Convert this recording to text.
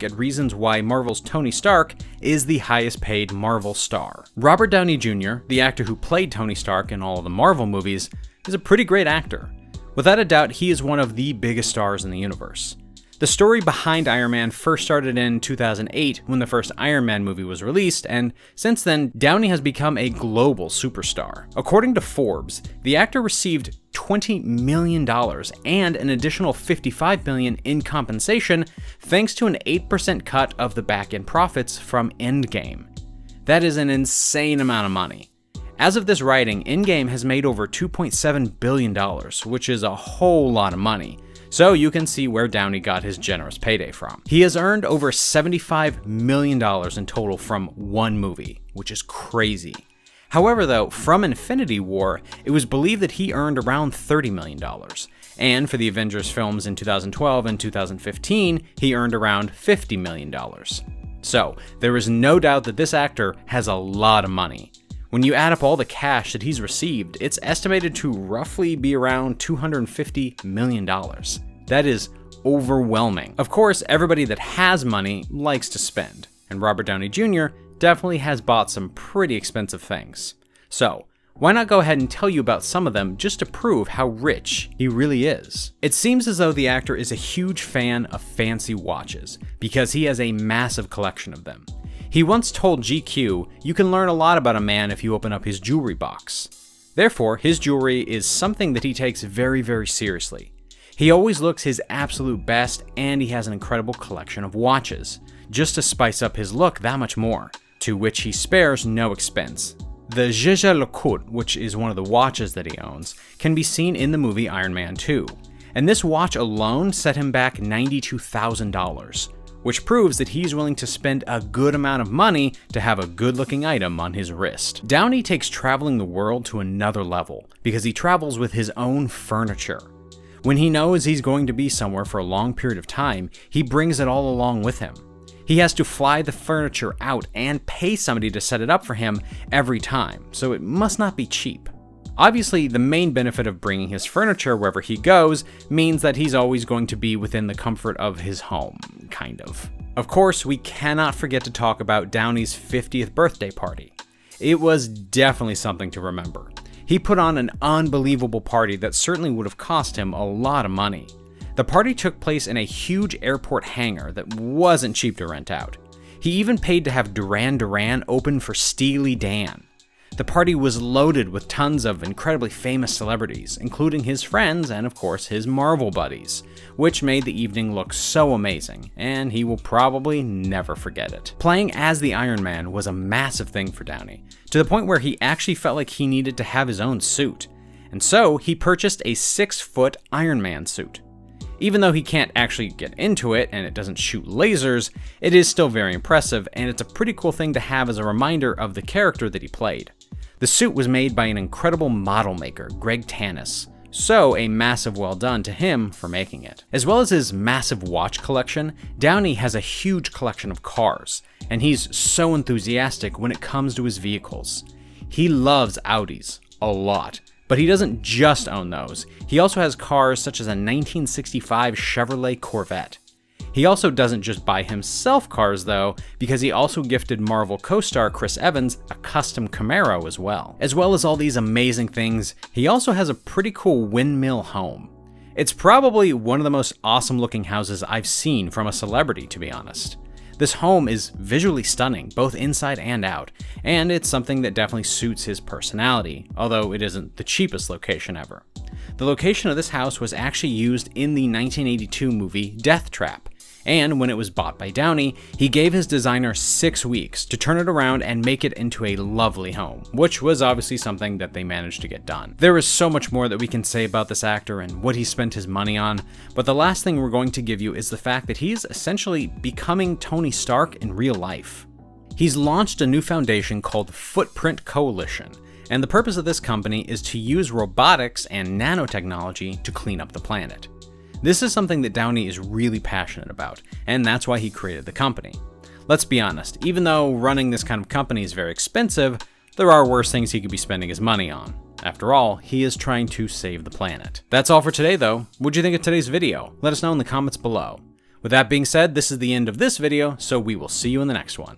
at reasons why Marvel's Tony Stark is the highest paid Marvel star. Robert Downey Jr., the actor who played Tony Stark in all of the Marvel movies, is a pretty great actor. Without a doubt, he is one of the biggest stars in the universe. The story behind Iron Man first started in 2008 when the first Iron Man movie was released, and since then, Downey has become a global superstar. According to Forbes, the actor received $20 million and an additional $55 million in compensation thanks to an 8% cut of the back-end profits from Endgame. That is an insane amount of money. As of this writing, Endgame has made over $2.7 billion, which is a whole lot of money. So you can see where Downey got his generous payday from. He has earned over $75 million in total from one movie, which is crazy. However though, from Infinity War, it was believed that he earned around $30 million. And for the Avengers films in 2012 and 2015, he earned around $50 million. So there is no doubt that this actor has a lot of money. When you add up all the cash that he's received, it's estimated to roughly be around $250 million. That is overwhelming. Of course, everybody that has money likes to spend, and Robert Downey Jr. definitely has bought some pretty expensive things. So, why not go ahead and tell you about some of them just to prove how rich he really is? It seems as though the actor is a huge fan of fancy watches, because he has a massive collection of them. He once told GQ, "You can learn a lot about a man if you open up his jewelry box." Therefore, his jewelry is something that he takes very, very seriously. He always looks his absolute best, and he has an incredible collection of watches, just to spice up his look that much more, to which he spares no expense. The Jaeger LeCoultre, which is one of the watches that he owns, can be seen in the movie Iron Man 2, and this watch alone set him back $92,000. Which proves that he's willing to spend a good amount of money to have a good-looking item on his wrist. Downey takes traveling the world to another level because he travels with his own furniture. When he knows he's going to be somewhere for a long period of time, he brings it all along with him. He has to fly the furniture out and pay somebody to set it up for him every time, so it must not be cheap. Obviously, the main benefit of bringing his furniture wherever he goes means that he's always going to be within the comfort of his home, kind of. Of course, we cannot forget to talk about Downey's 50th birthday party. It was definitely something to remember. He put on an unbelievable party that certainly would have cost him a lot of money. The party took place in a huge airport hangar that wasn't cheap to rent out. He even paid to have Duran Duran open for Steely Dan. The party was loaded with tons of incredibly famous celebrities, including his friends and of course his Marvel buddies, which made the evening look so amazing, and he will probably never forget it. Playing as the Iron Man was a massive thing for Downey, to the point where he actually felt like he needed to have his own suit, and so he purchased a 6-foot Iron Man suit. Even though he can't actually get into it and it doesn't shoot lasers, it is still very impressive, and it's a pretty cool thing to have as a reminder of the character that he played. The suit was made by an incredible model maker, Greg Tanis, so a massive well done to him for making it. As well as his massive watch collection, Downey has a huge collection of cars, and he's so enthusiastic when it comes to his vehicles. He loves Audis a lot, but he doesn't just own those. He also has cars such as a 1965 Chevrolet Corvette. He also doesn't just buy himself cars though, because he also gifted Marvel co-star Chris Evans a custom Camaro as well. As well as all these amazing things, he also has a pretty cool windmill home. It's probably one of the most awesome looking houses I've seen from a celebrity, to be honest. This home is visually stunning, both inside and out, and it's something that definitely suits his personality, although it isn't the cheapest location ever. The location of this house was actually used in the 1982 movie Death Trap, and when it was bought by Downey, he gave his designer 6 weeks to turn it around and make it into a lovely home, which was obviously something that they managed to get done. There is so much more that we can say about this actor and what he spent his money on, but the last thing we're going to give you is the fact that he is essentially becoming Tony Stark in real life. He's launched a new foundation called Footprint Coalition, and the purpose of this company is to use robotics and nanotechnology to clean up the planet. This is something that Downey is really passionate about, and that's why he created the company. Let's be honest, even though running this kind of company is very expensive, there are worse things he could be spending his money on. After all, he is trying to save the planet. That's all for today though. What'd you think of today's video? Let us know in the comments below. With that being said, this is the end of this video, so we will see you in the next one.